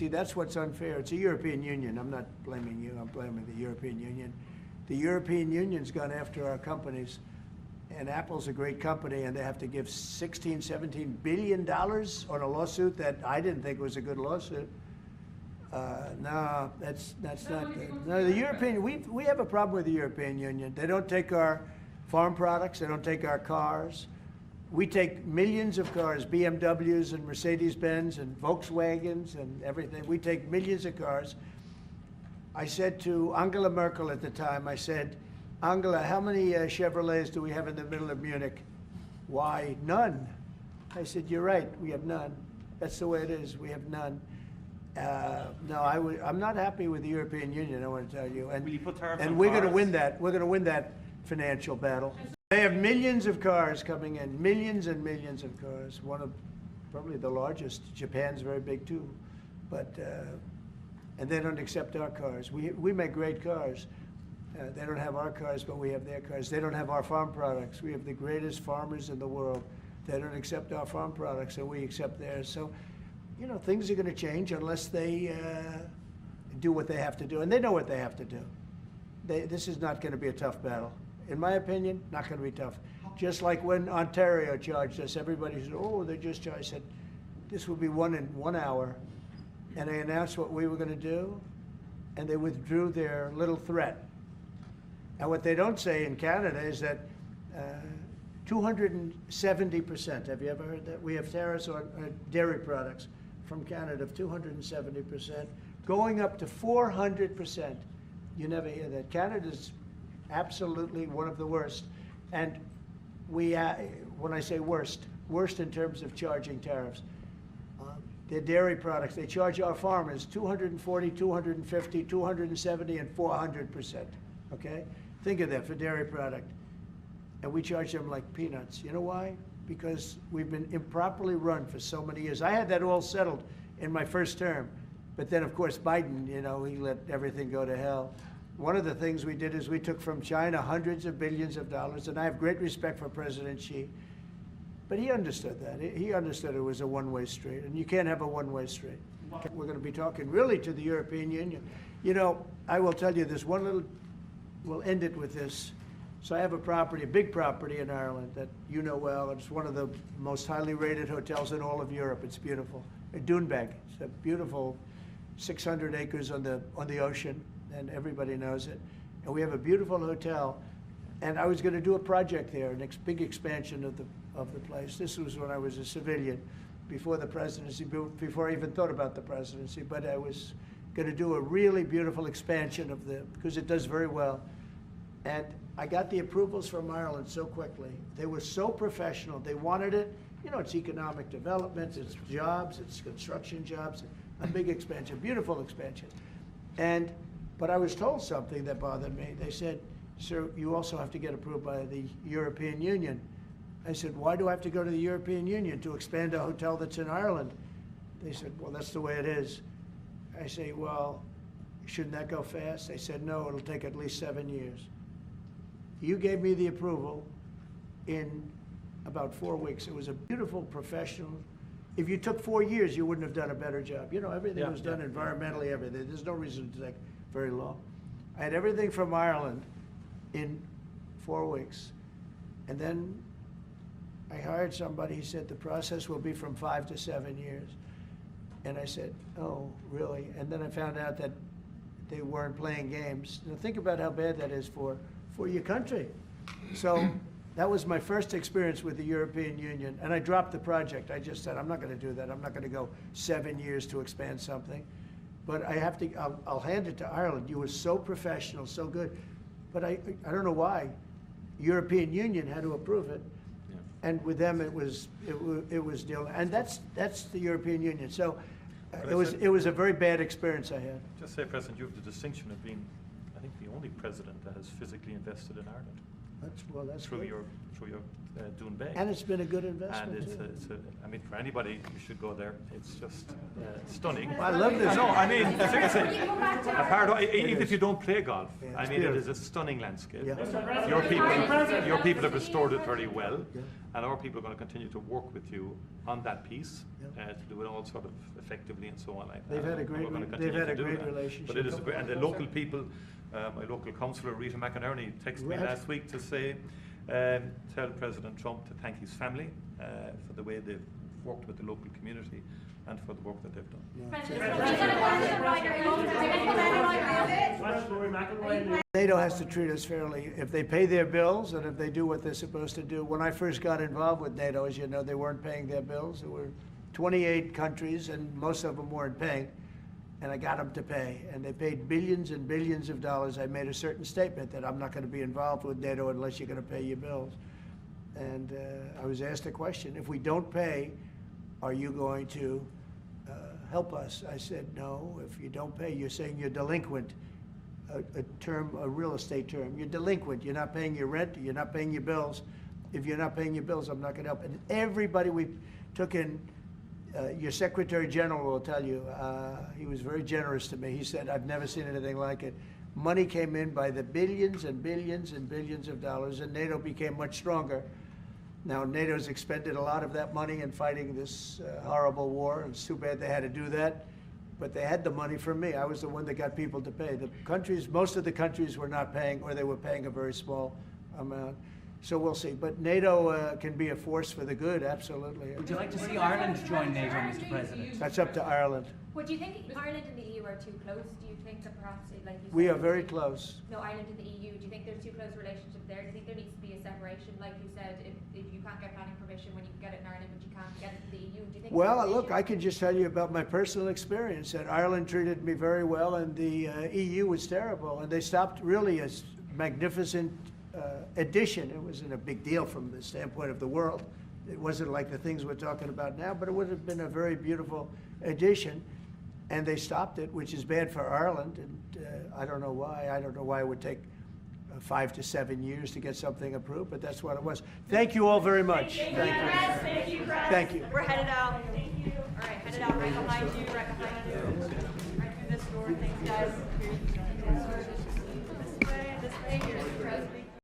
See, that's what's unfair. It's the European Union. I'm not blaming you. I'm blaming the European Union. The European Union's gone after our companies, and Apple's a great company, and they have to give 16, 17 billion dollars on a lawsuit that I didn't think was a good lawsuit. No, that's not good. No, the European, we have a problem with the European Union. They don't take our farm products. They don't take our cars. We take millions of cars, BMWs and Mercedes-Benz and Volkswagens and everything. We take millions of cars. I said to Angela Merkel at the time, I said, Angela, how many Chevrolets do we have in the middle of Munich? Why, none. I said, you're right, we have none. That's the way it is, we have none. No, I'm not happy with the European Union, I want to tell you. And, Will you put tariffs on we're cars? going to win that. We're going to win that financial battle. They have millions of cars coming in, millions and millions of cars. One of probably the largest. Japan's very big too, but and they don't accept our cars. We make great cars. They don't have our cars, but we have their cars. They don't have our farm products. We have the greatest farmers in the world. They don't accept our farm products, and we accept theirs. So, you know, things are going to change unless they do what they have to do, and they know what they have to do. This is not going to be a tough battle. In my opinion, not going to be tough. Just like when Ontario charged us, everybody said, oh, they just charged. I said, this will be won in 1 hour. And they announced what we were going to do, and they withdrew their little threat. And what they don't say in Canada is that 270%, have you ever heard that? We have tariffs on dairy products from Canada of 270%, going up to 400%. You never hear that. Canada's absolutely one of the worst. And we, when I say worst in terms of charging tariffs. Their dairy products, they charge our farmers 240, 250, 270, and 400%, okay? Think of that for dairy product. And we charge them like peanuts. You know why? Because we've been improperly run for so many years. I had that all settled in my first term. But then, of course, Biden, you know, he let everything go to hell. One of the things we did is we took from China hundreds of billions of dollars, and I have great respect for President Xi. But he understood that. He understood it was a one-way street, and you can't have a one-way street. We're going to be talking really to the European Union. You know, I will tell you this one little, we'll end it with this. So I have a property, a big property in Ireland that you know well. It's one of the most highly rated hotels in all of Europe. It's beautiful. Doonbeg. It's a beautiful 600 acres on the ocean, and everybody knows it. And we have a beautiful hotel. And I was going to do a project there, a big expansion of the place. This was when I was a civilian, before the presidency, before I even thought about the presidency. But I was going to do a really beautiful expansion of because it does very well. And I got the approvals from Ireland so quickly. They were so professional. They wanted it. You know, it's economic development, it's jobs, it's construction jobs, a big expansion, beautiful expansion. But I was told something that bothered me. They said, sir, you also have to get approved by the European Union. I said, why do I have to go to the European Union to expand a hotel that's in Ireland? They said, well, that's the way it is. I say, well, shouldn't that go fast? They said, no, it'll take at least 7 years. You gave me the approval in about 4 weeks. It was a beautiful professional. If you took 4 years, you wouldn't have done a better job. You know, everything was done environmentally, everything. There's no reason to take very long. I had everything from Ireland in 4 weeks. And then I hired somebody. He said the process will be from 5 to 7 years. And I said, oh, really? And then I found out that they weren't playing games. Now think about how bad that is for your country. So that was my first experience with the European Union. And I dropped the project. I just said, I'm not going to do that. I'm not going to go 7 years to expand something. But I have to, I'll hand it to Ireland. You were so professional, so good. But I don't know why. European Union had to approve it. And with them, it was deal, and that's the European Union. So it was a very bad experience I had. Just say, President, you have the distinction of being, I think, the only president that has physically invested in Ireland. That's through good. your doing big. And it's been a good investment. And I mean, for anybody, you should go there. It's just stunning. I love this. No, I mean, seriously, even if you don't play golf, Yeah, I it's mean, it beautiful. is a stunning landscape. Yeah. Your people have restored it very well, and our people are going to continue to work with you on that piece to do it all sort of effectively and so on like that. They've had a And great we're gonna re- continue they've had to a do great that. relationship. But it is a great, and the local people, my local councillor Rita McInerney texted me Right. last week to say, tell President Trump to thank his family for the way they've worked with the local community and for the work that they've done. NATO has to treat us fairly. If they pay their bills and if they do what they're supposed to do. When I first got involved with NATO, as you know, they weren't paying their bills. There were 28 countries and most of them weren't paying. And I got them to pay. And they paid billions and billions of dollars. I made a certain statement that I'm not going to be involved with NATO unless you're going to pay your bills. And I was asked a question, if we don't pay, are you going to help us? I said, no, if you don't pay, you're saying you're delinquent. A real estate term. You're delinquent. You're not paying your rent. You're not paying your bills. If you're not paying your bills, I'm not going to help. And everybody we took in, your Secretary General will tell you, he was very generous to me. He said, I've never seen anything like it. Money came in by the billions and billions and billions of dollars, and NATO became much stronger. Now, NATO's expended a lot of that money in fighting this horrible war. It's too bad they had to do that. But they had the money from me. I was the one that got people to pay. The countries, most of the countries were not paying, or they were paying a very small amount. So we'll see. But NATO can be a force for the good, absolutely. Would you like to see Ireland join NATO, Mr. President? That's up to Ireland. Well, do you think Ireland and the EU are too close? Do you think that perhaps, like you said, We are very close. No, Ireland and the EU. Do you think there's too close a relationship there? Do you think there needs to be a separation, like you said, if you can't get planning permission when you can get it in Ireland, but you can't get it in the EU? Do you think? Well, that's an look, issue? I can just tell you about my personal experience. That Ireland treated me very well, and the EU was terrible, and they stopped really a magnificent addition. It wasn't a big deal from the standpoint of the world. It wasn't like the things we're talking about now, but it would have been a very beautiful addition. And they stopped it, which is bad for Ireland, and I don't know why. I don't know why it would take 5 to 7 years to get something approved, but that's what it was. Thank you all very much. Thank you. Thank you. Thank you. We're headed out. Thank you. All right, headed out right behind you, right behind you.